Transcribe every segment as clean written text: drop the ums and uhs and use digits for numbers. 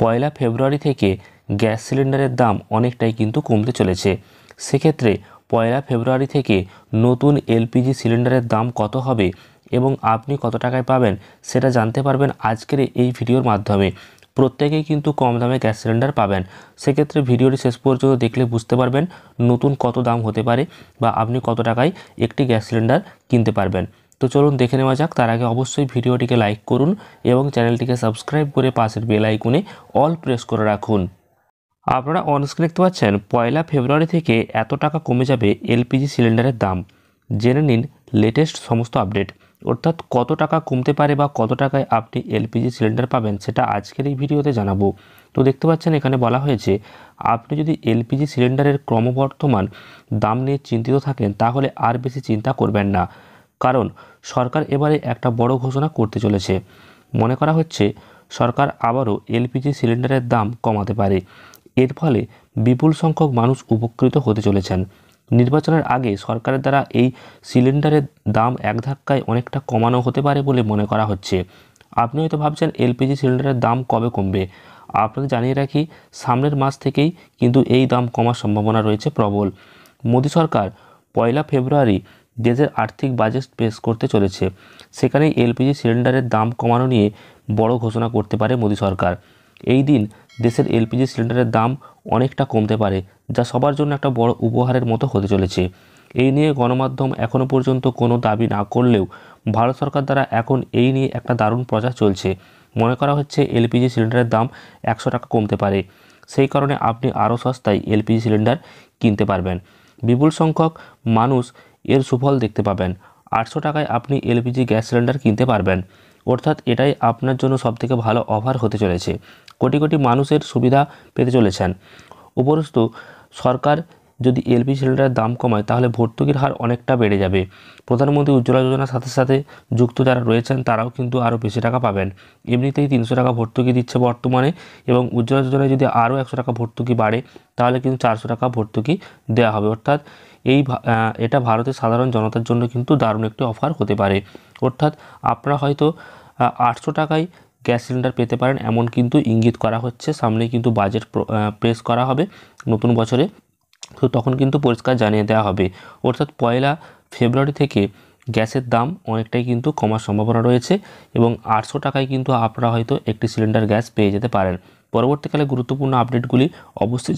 পয়লা ফেব্রুয়ারি থেকে গ্যাস সিলিন্ডারের দাম অনেকটাই কিন্তু কমতে চলেছে। সেক্ষেত্রে পয়লা ফেব্রুয়ারি থেকে নতুন এলপিজি সিলিন্ডারের দাম কত হবে এবং আপনি কত টাকায় পাবেন সেটা জানতে পারবেন আজকের এই ভিডিওর মাধ্যমে। প্রত্যেকেই কিন্তু কম দামে গ্যাস সিলিন্ডার পাবেন। সেক্ষেত্রে ভিডিওটি শেষ পর্যন্ত দেখলে বুঝতে পারবেন নতুন কত দাম হতে পারে বা আপনি কত টাকায় একটি গ্যাস সিলিন্ডার কিনতে পারবেন। তো চলুন দেখে নেওয়া যাক। তার আগে অবশ্যই ভিডিওটিকে লাইক করুন এবং চ্যানেলটিকে সাবস্ক্রাইব করে পাশের বেল আইকনে অল প্রেস করে রাখুন। আপনারা অনস্ক্রিন দেখতে পাচ্ছেন পয়লা ফেব্রুয়ারি থেকে এত টাকা কমে যাবে এলপিজি সিলিন্ডারের দাম। জেনে নিন লেটেস্ট সমস্ত আপডেট, অর্থাৎ কত টাকা কমতে পারে বা কত টাকায় আপনি এলপিজি সিলিন্ডার পাবেন সেটা আজকের এই ভিডিওতে জানাবো। তো দেখতে পাচ্ছেন এখানে বলা হয়েছে আপনি যদি এলপিজি সিলিন্ডারের ক্রমবর্ধমান দাম নিয়ে চিন্তিত থাকেন তাহলে আর বেশি চিন্তা করবেন না, কারণ সরকার এবারে একটা বড় ঘোষণা করতে চলেছে। মনে করা হচ্ছে সরকার আবারও এলপিজি সিলিন্ডারের দাম কমাতে পারে। এর ফলে বিপুল সংখ্যক মানুষ উপকৃত হতে চলেছেন। নির্বাচনের আগে সরকারের দ্বারা এই সিলিন্ডারের দাম এক ধাক্কায় অনেকটা কমানো হতে পারে বলে মনে করা হচ্ছে। আপনি হয়তো ভাবছেন এলপিজি সিলিন্ডারের দাম কবে কমবে। আপনাদের জানিয়ে রাখি, সামনের মাস থেকেই কিন্তু এই দাম কমার সম্ভাবনা রয়েছে প্রবল। মোদী সরকার পয়লা ফেব্রুয়ারি দেশের আর্থিক বাজেট পেশ করতে চলেছে। সেখানেই এলপিজি সিলিন্ডারের দাম কমানো নিয়ে বড় ঘোষণা করতে পারে মোদী সরকার। এই দিন দেশের এলপিজি সিলিন্ডারের দাম অনেকটা কমতে পারে, যা সবার জন্য একটা বড় উপহারের মতো হতে চলেছে। এই নিয়ে গণমাধ্যম এখনও পর্যন্ত কোনো দাবি না করলেও ভারত সরকার দ্বারা এখন এই নিয়ে একটা দারুণ প্রচার চলছে। মনে করা হচ্ছে এলপিজি সিলিন্ডারের দাম 100 টাকা কমতে পারে। সেই কারণে আপনি আরও সস্তায় এলপিজি সিলিন্ডার কিনতে পারবেন। বিপুল সংখ্যক মানুষ এর সুফল দেখতে পাবেন। 800 টাকায় আপনি এলপিজি গ্যাস সিলিন্ডার কিনতে পারবেন, অর্থাৎ এটাই আপনার জন্য সবথেকে ভালো অফার হতে চলেছে। কোটি কোটি মানুষের সুবিধা পেতে চলেছেন। উপরস্থ সরকার যদি এলপিজি সিলিন্ডারের দাম কমায় তাহলে ভর্তুকির হার অনেকটা বেড়ে যাবে। প্রধানমন্ত্রী উজ্জ্বলা যোজনার সাথে সাথে যুক্ত যারা রয়েছেন তারাও কিন্তু আরও বেশি টাকা পাবেন। এমনিতেই 300 টাকা ভর্তুকি দিচ্ছে বর্তমানে, এবং উজ্জ্বলা যোজনায় যদি আরও 100 টাকা ভর্তুকি বাড়ে তাহলে কিন্তু 400 টাকা ভর্তুকি দেওয়া হবে। অর্থাৎ এটা ভারতের সাধারণ জনতার জন্য কিন্তু দারুণ একটি অফার হতে পারে। অর্থাৎ আপনারা হয়তো 800 টাকায় গ্যাস সিলিন্ডার পেতে পারেন এমন কিন্তু ইঙ্গিত করা হচ্ছে। সামনে কিন্তু বাজেট পেশ করা হবে নতুন বছরে, তো তখন কিন্তু পরিষ্কার জানিয়ে দেওয়া হবে। অর্থাৎ পয়লা ফেব্রুয়ারি থেকে গ্যাসের দাম অনেকটাই কিন্তু কমার সম্ভাবনা রয়েছে এবং 800 টাকায় কিন্তু আপনারা হয়তো একটি সিলিন্ডার গ্যাস পেয়ে যেতে পারেন। পরবর্তীকালে গুরুত্বপূর্ণ আপডেটগুলি অবশ্যই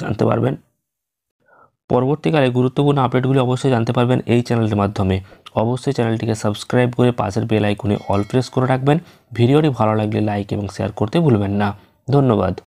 জানতে পারবেন এই চ্যানেলের মাধ্যমে। অবশ্যই চ্যানেলটিকে সাবস্ক্রাইব করে পাশের বেল আইকনে অল প্রেস করে রাখবেন। ভিডিওটি ভালো লাগলে লাইক এবং শেয়ার করতে ভুলবেন না। ধন্যবাদ।